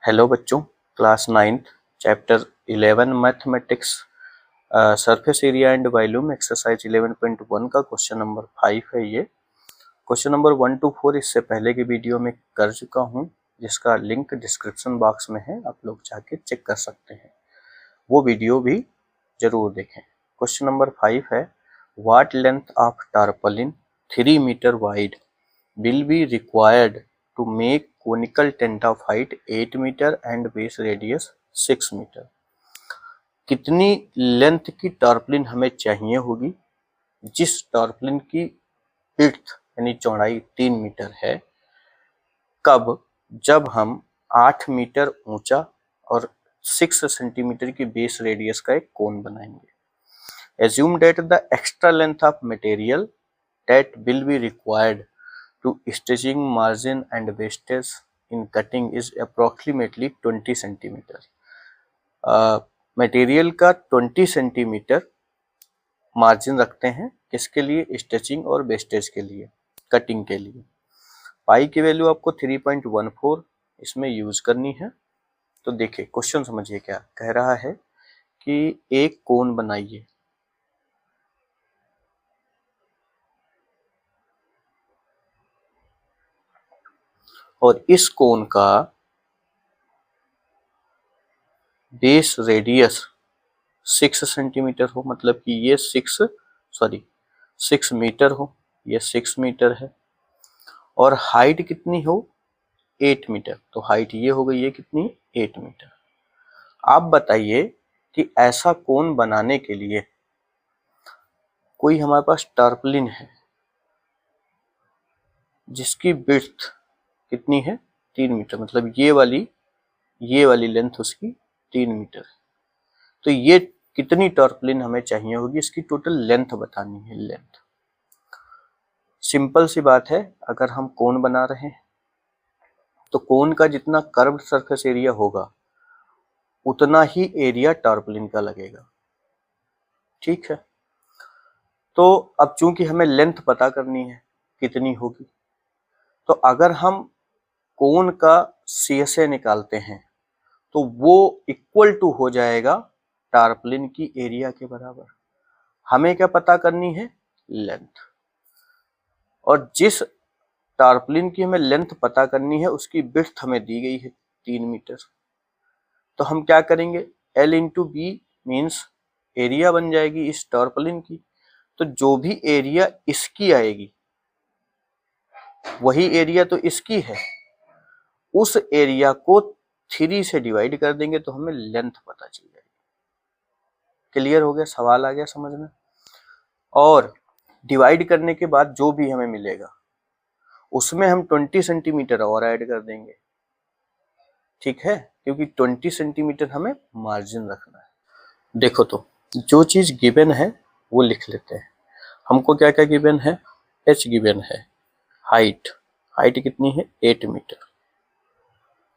Hello बच्चों, class 9th chapter 11 mathematics surface area and volume exercise 11.1 का question number 5 है। ये क्वेश्चन नंबर 1 to 4 इससे पहले की वीडियो में कर चुका हूँ, जिसका लिंक डिस्क्रिप्शन बॉक्स में है, आप लोग जाके चेक कर सकते हैं, वो वीडियो भी जरूर देखें। क्वेश्चन नंबर 5 है, what length of tarpaulin 3 metre wide will be required to make conical tent of height 8 meter and base radius 6 meter। कितनी लेंथ की टारपलिन हमें चाहिए होगी जिस टारपलिन की विड्थ यानी चौड़ाई 3 मीटर है, कब? जब हम 8 मीटर ऊंचा और 6 सेंटीमीटर की बेस रेडियस का एक कोन बनाएंगे। Assume that the extra length of material that will be required to stitching margin and wastage in cutting is approximately 20 centimetre. Material का 20 सेंटीमीटर मार्जिन रखते हैं, किसके लिए? स्टिचिंग और वेस्टेज के लिए, कटिंग के लिए। पाई की वैल्यू आपको 3.14 इसमें यूज करनी है। तो देखिए क्वेश्चन समझिए, क्या कह रहा है कि एक कोन बनाइए, और इस कोन का बेस रेडियस 6 सेंटीमीटर हो, मतलब कि ये 6 मीटर हो, ये 6 मीटर है, और हाइट कितनी हो? 8 मीटर। तो हाइट ये हो गई, ये कितनी? 8 मीटर। आप बताइए कि ऐसा कोन बनाने के लिए कोई हमारे पास टारपलिन है जिसकी विड्थ कितनी है? 3 मीटर, मतलब ये वाली लेंथ उसकी 3 मीटर है। तो ये कितनी टारपलिन हमें चाहिए होगी, इसकी टोटल लेंथ बतानी है। लेंथ सिंपल सी बात है, अगर हम कोन बना रहे हैं तो कोन का जितना कर्व्ड सरफेस एरिया होगा उतना ही एरिया टारपलिन का लगेगा, ठीक है। तो अब चूंकि हमें लेंथ पता करनी है कितनी होगी, तो अगर हम कोन का CSA निकालते हैं तो वो इक्वल टू हो जाएगा टारपलिन की एरिया के बराबर। हमें क्या पता करनी है? लेंथ। और जिस टारपलिन की हमें लेंथ पता करनी है उसकी विड्थ हमें दी गई है 3 मीटर। तो हम क्या करेंगे? L into B means area बन जाएगी इस टारपलिन की। तो जो भी एरिया इसकी आएगी वही एरिया तो इसकी है, उस एरिया को 3 से डिवाइड कर देंगे तो हमें लेंथ पता चल जाएगी। क्लियर हो गया? सवाल आ गया समझ में? और डिवाइड करने के बाद जो भी हमें मिलेगा उसमें हम 20 सेंटीमीटर और ऐड कर देंगे, ठीक है, क्योंकि 20 सेंटीमीटर हमें मार्जिन रखना है। देखो तो जो चीज गिवन है वो लिख लेते हैं। हमको क्या क्या गिवन है? h गिवन है, हाइट कितनी है? 8 मीटर,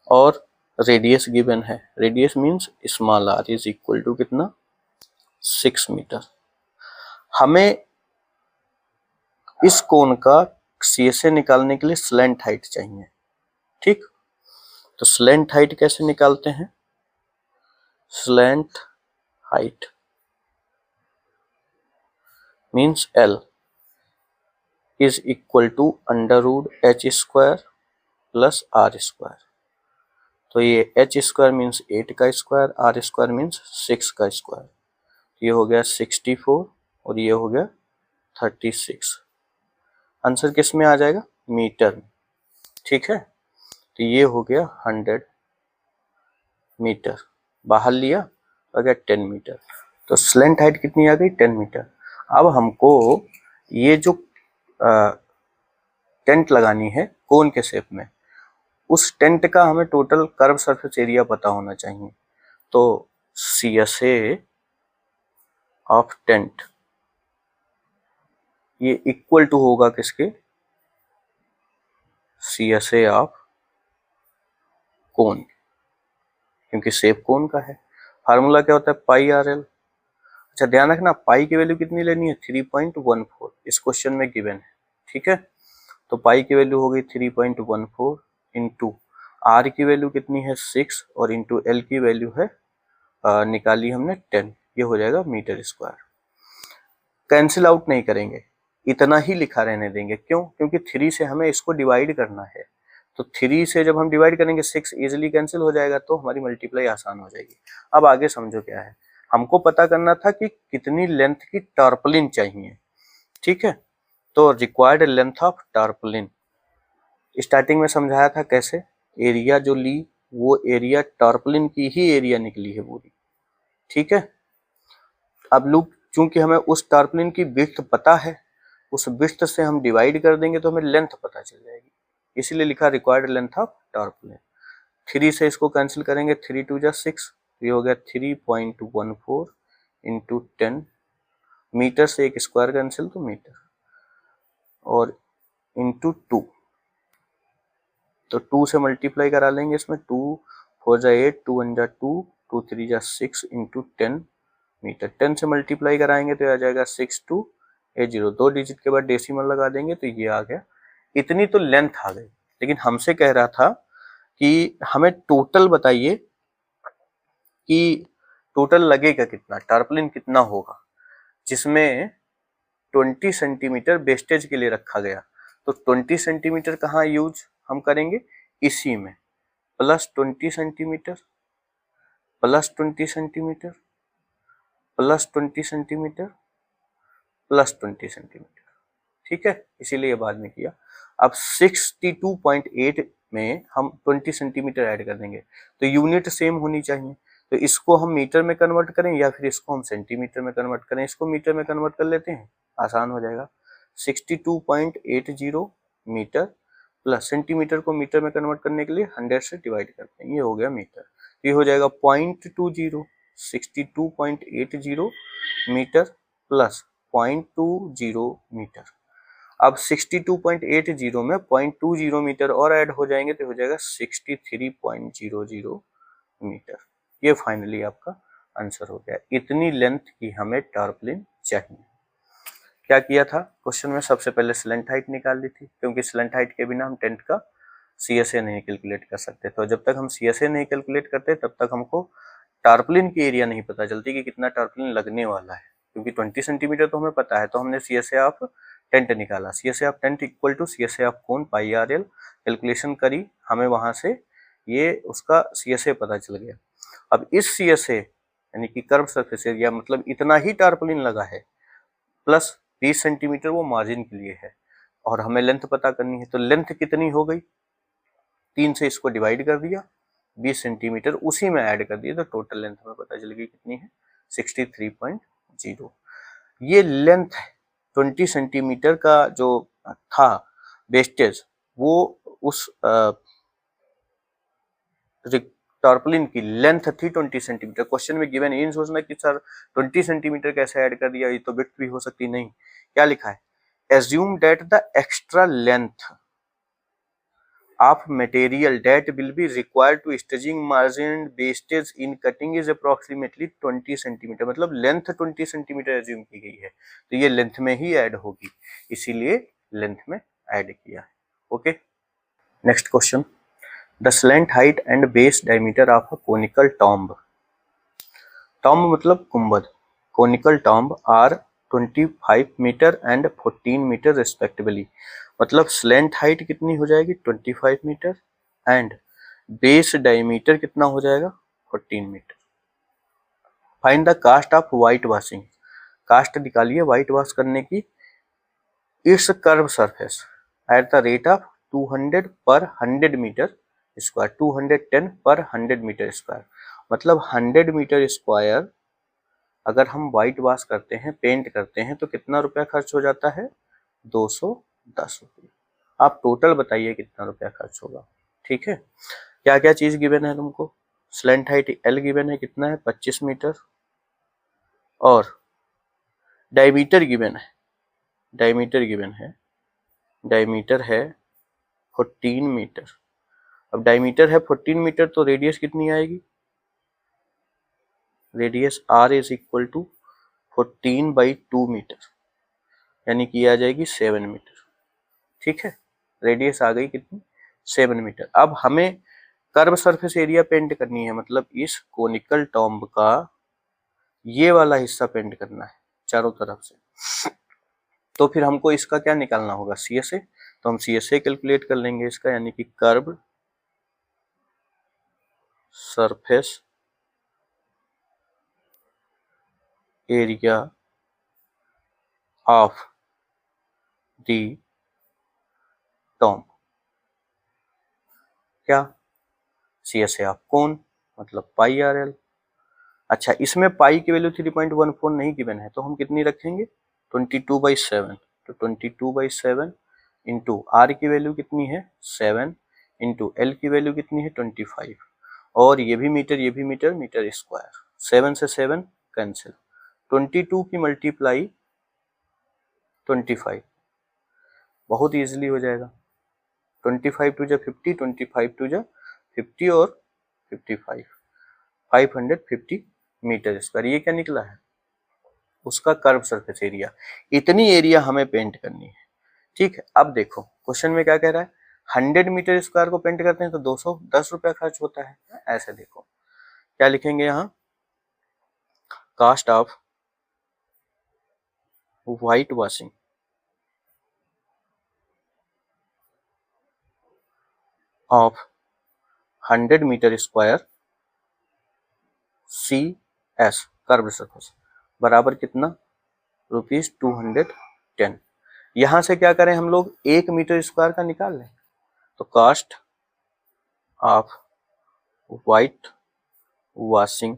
और रेडियस गिवन है, radius means small r is equal to कितना? 6 मीटर। हमें इस कोन का CSA निकालने के लिए स्लैंट हाइट चाहिए, ठीक। तो स्लैंट हाइट कैसे निकालते हैं? Slant height means L is equal to under root h square plus r square. तो ये h स्क्वायर मीन्स 8 का स्क्वायर, r स्क्वायर मीन्स 6 का स्क्वायर। ये हो गया 64 और ये हो गया 36। आंसर किस में आ जाएगा? मीटर में, ठीक है। तो ये हो गया 100 मीटर, बाहर लिया तो आ गया 10 मीटर। तो स्लैंट हाइट कितनी आ गई? 10 मीटर। अब हमको ये जो टेंट लगानी है कोन के शेप में, उस टेंट का हमें टोटल कर्व सरफेस एरिया पता होना चाहिए। तो CSA ऑफ टेंट ये इक्वल टू होगा किसके? CSA ऑफ कोन, क्योंकि शेप कोन का है। फार्मूला क्या होता है? पाई RL। अच्छा ध्यान रखना, पाई की वैल्यू कितनी लेनी है? 3.14 इस क्वेश्चन में गिवन है, ठीक है। तो पाई की वैल्यू हो गई 3.14 इंटू आर की वैल्यू कितनी है 6 और इंटू एल की वैल्यू है निकाली हमने 10, ये हो जाएगा मीटर स्क्वायर। कैंसिल आउट नहीं करेंगे, इतना ही लिखा रहने देंगे। क्यों? क्योंकि 3 से हमें इसको डिवाइड करना है, तो 3 से जब हम डिवाइड करेंगे 6 इजिली कैंसिल हो जाएगा, तो हमारी मल्टीप्लाई आसान हो जाएगी। अब आगे समझो क्या है, हमको पता करना था कि कितनी लेंथ की टार्पलिन चाहिए। ठीक है, तो रिक्वायर्ड लेंथ ऑफ टार्पलिन स्टार्टिंग में समझाया था कैसे, एरिया जो ली वो एरिया टार्पलिन की ही एरिया निकली है पूरी। ठीक है, अब लूप चूंकि हमें उस टार्पलिन की विड्थ पता है, उस विड्थ से हम डिवाइड कर देंगे तो हमें लेंथ पता चल जाएगी, इसीलिए लिखा रिक्वायर्ड लेंथ ऑफ टार्पलिन। 3 से इसको कैंसिल करेंगे, 3 2 जा 6, ये हो गया 3.14 इंटू 10, मीटर से एक स्क्वायर कैंसिल तो मीटर, और इंटू 2, तो 2 से मल्टीप्लाई करा लेंगे इसमें, 2 4 जा 8, 2 1 जा 2, 2 3 जा 6 इंटू 10 मीटर। 10 से मल्टीप्लाई कराएंगे तो आ जाएगा 6280, 2 डिजिट के बाद डेसिमल लगा देंगे तो ये आ गया। इतनी तो लेंथ आ गई, लेकिन हमसे कह रहा था कि हमें टोटल बताइए कि टोटल लगेगा कितना, टार्पलिन कितना होगा, जिसमें 20 सेंटीमीटर वेस्टेज के लिए रखा गया। तो 20 सेंटीमीटर कहाँ यूज हम करेंगे, इसी में, plus 20 centimetre, plus 20 centimetre, plus 20 centimetre, plus 20 centimetre. ठीक है, इसीलिए बाद में किया। अब 62.8 में हम 20 सेंटीमीटर ऐड कर देंगे, तो यूनिट सेम होनी चाहिए, तो इसको हम मीटर में कन्वर्ट करें या फिर इसको हम सेंटीमीटर में कन्वर्ट करें। इसको मीटर में कन्वर्ट कर लेते हैं, आसान हो जाएगा। 62.80 मीटर प्लस सेंटीमीटर को मीटर में कन्वर्ट करने के लिए 100 से डिवाइड करते हैं, ये हो गया मीटर, ये हो जाएगा 0.20, 62.80 मीटर प्लस 0.20 मीटर। अब 62.80 में 0.20 मीटर और ऐड हो जाएंगे तो हो जाएगा 63.00 मीटर। ये फाइनली आपका आंसर हो गया। इतनी लेंथ की हमें टार्पलिन चाहिए। क्या किया था क्वेश्चन में, सबसे पहले स्लेंट हाइट निकाल ली थी, क्योंकि स्लेंट हाइट के बिना हम टेंट का CSA नहीं कैलकुलेट कर सकते। तो जब तक हम CSA नहीं कैलकुलेट करते तब तक हमको टार्पलिन की एरिया नहीं पता चलती कि कितना टार्पलिन लगने वाला है, क्योंकि 20 सेंटीमीटर तो हमें पता है, तो हमने CSA ऑफ टेंट निकाला। CSA of tent equal to CSA of cone pi RL, calculation करी, हमें वहां से ये उसका CSA पता चल गया। अब इस CSA यानी कि कर्व सरफेस एरिया, मतलब इतना ही टार्पलिन लगा है, प्लस 20 सेंटीमीटर वो मार्जिन के लिए है, और हमें लेंथ पता करनी है। तो लेंथ कितनी हो गई, 3 से इसको डिवाइड कर दिया, 20 सेंटीमीटर उसी में ऐड कर दिया, तो टोटल लेंथ हमें पता चल गई कितनी है, 63.0। ये लेंथ 20 सेंटीमीटर का जो था वेस्टेज, वो उस टार्पलिन की लेंथ थी 20 सेंटीमीटर। क्वेश्चन में गिवन, इन सोचना कि सर 20 सेंटीमीटर कैसे ऐड कर दिया, ये तो विड्थ भी हो सकती, नहीं। क्या लिखा है, assume that the extra length of material that will be required to staging margin and wastage in cutting is approximately 20 centimetre, मतलब लेंथ 20 सेंटीमीटर एज्यूम की गई है, तो ये लेंथ में ही ऐड होगी, इसीलिए लेंथ में ऐड किया है। Okay, next question, the slant height and base diameter of a conical tomb, tomb मतलब कुंभद, conical tomb are 25 metre and 14 metre respectively, मतलब स्लेंट हाइट कितनी हो जाएगी 25 मीटर एंड बेस डायमीटर कितना हो जाएगा 14 metre. Find the cost of white washing, cost निकालिए व्हाइट वॉश करने की, it's curve surface at the rate of 200 per 100 metre square, 210 पर 100 मीटर स्क्वायर, मतलब 100 मीटर स्क्वायर अगर हम व्हाइट वॉश करते हैं, पेंट करते हैं, तो कितना रुपया खर्च हो जाता है, 210 रुपये। आप टोटल बताइए कितना रुपया खर्च होगा। ठीक है, क्या क्या चीज गिवन है तुमको, स्लेंट हाइट L गिवन है, कितना है 25 मीटर, और डायमीटर गिवन है, डायमीटर गिवन है, डायमीटर है 14 मीटर। अब डायमीटर है 14 मीटर, तो रेडियस कितनी आएगी, radius R is equal to 14/2 metre, यानी कि आ जाएगी 7 मीटर। ठीक है, रेडियस आ गई कितनी, 7 मीटर। अब हमें कर्व सरफेस एरिया पेंट करनी है, मतलब इस कोनिकल टॉम्ब का ये वाला हिस्सा पेंट करना है चारों तरफ से। तो फिर हमको इसका क्या निकालना होगा, CSA। तो हम CSA कैलकुलेट कर लेंगे इसका, यानी कि curve surface area of the tomb, क्या CSA ऑफ कोन, मतलब पाई RL। अच्छा, इसमें पाई की वैल्यू 3.14 नहीं गिवन है, तो हम कितनी रखेंगे 22/7। तो 22/7 इंटू आर की वैल्यू कितनी है 7, इंटू एल की वैल्यू कितनी है 25, और ये भी मीटर ये भी मीटर, मीटर स्क्वायर, 7 से 7 कैंसिल, 22 की मल्टीप्लाई 25 बहुत इजीली हो जाएगा। 25 टू जा 50, 25 टू जा 50 और 55, 550 मीटर स्क्वायर। ये क्या निकला है, उसका कर्व सरफेस एरिया। इतनी एरिया हमें पेंट करनी है, ठीक है। अब देखो क्वेश्चन में क्या कह रहा है, 100 मीटर स्क्वायर को पेंट करते हैं तो 210 रुपया खर्च होता है। ऐसे देखो क्या लिखेंगे यहाँ, cost of white washing of 100 metre square CS curve surface बराबर कितना, ₹210। यहां से क्या करें हम लोग, 1 मीटर स्क्वायर का निकाल लें। तो cost of white washing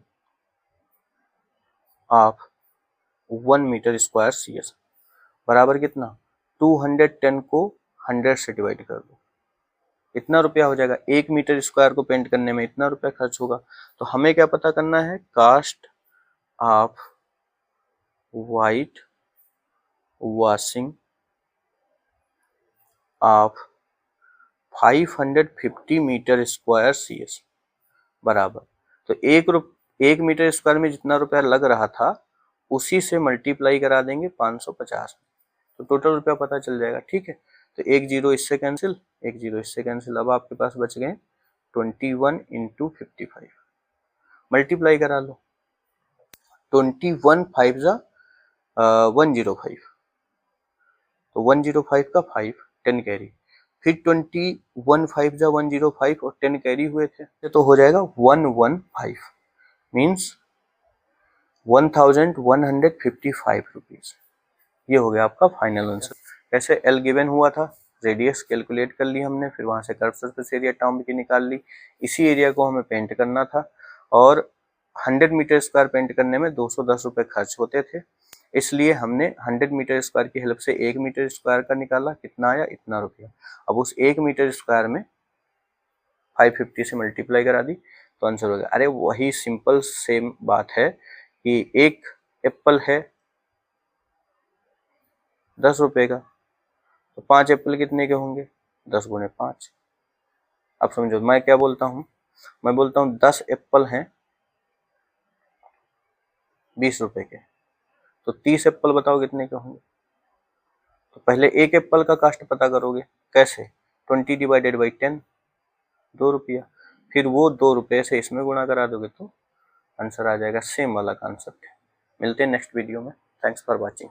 of 1 metre square CS बराबर कितना, 210 को 100 से डिवाइड कर दो, इतना रुपया हो जाएगा। 1 मीटर स्क्वायर को पेंट करने में इतना रुपया खर्च होगा। तो हमें क्या पता करना है, cost of white washing of 550 metre square CS बराबर, तो 1 मीटर स्क्वायर में जितना रुपया लग रहा था उसी से मल्टीप्लाई करा देंगे 550 में, तो टोटल रुपया पता चल जाएगा, ठीक है। तो 1 जीरो इससे कैंसिल, 1 जीरो इससे कैंसिल, अब आपके पास बच गए 21 इंटू 55, मल्टीप्लाई करा लो, 21 5 जा 105, तो 105 का 5 10 कैरी, फिर 21 5 जा 105 और 10 कैरी हुए थे, तो हो जाएगा 115, मीन्स 1155 रुपीज। ये हो गया आपका फाइनल आंसर। कैसे, एल गिवन हुआ था, रेडियस कैलकुलेट कर ली हमने, फिर वहां से कर्व सरफेस एरिया टर्म की निकाल ली, इसी एरिया को हमें पेंट करना था, और 100 मीटर स्क्वायर पेंट करने में 210 रुपए खर्च होते थे, इसलिए हमने 100 मीटर स्क्वायर की हेल्प से 1 मीटर स्क्वायर का निकाला, कितना आया इतना रुपया। अब उस 1 मीटर स्क्वायर में 550 से मल्टीप्लाई करा दी तो आंसर हो गया। अरे वही सिंपल सेम बात है कि एक एप्पल है 10 रुपए का, तो 5 एप्पल कितने के होंगे, 10 गुने 5। अब समझो मैं क्या बोलता हूँ, मैं बोलता हूँ 10 एप्पल हैं 20 रुपए के, तो 30 एप्पल बताओ कितने के होंगे। तो पहले एक एप्पल का कास्ट पता करोगे, कैसे, 20 डिवाइडेड बाई 10, 2 रुपया, फिर वो 2 रुपये से इसमें गुणा करा दोगे तो आंसर आ जाएगा। सेम वाला कॉन्सेप्ट है। मिलते हैं नेक्स्ट वीडियो में। Thanks for watching.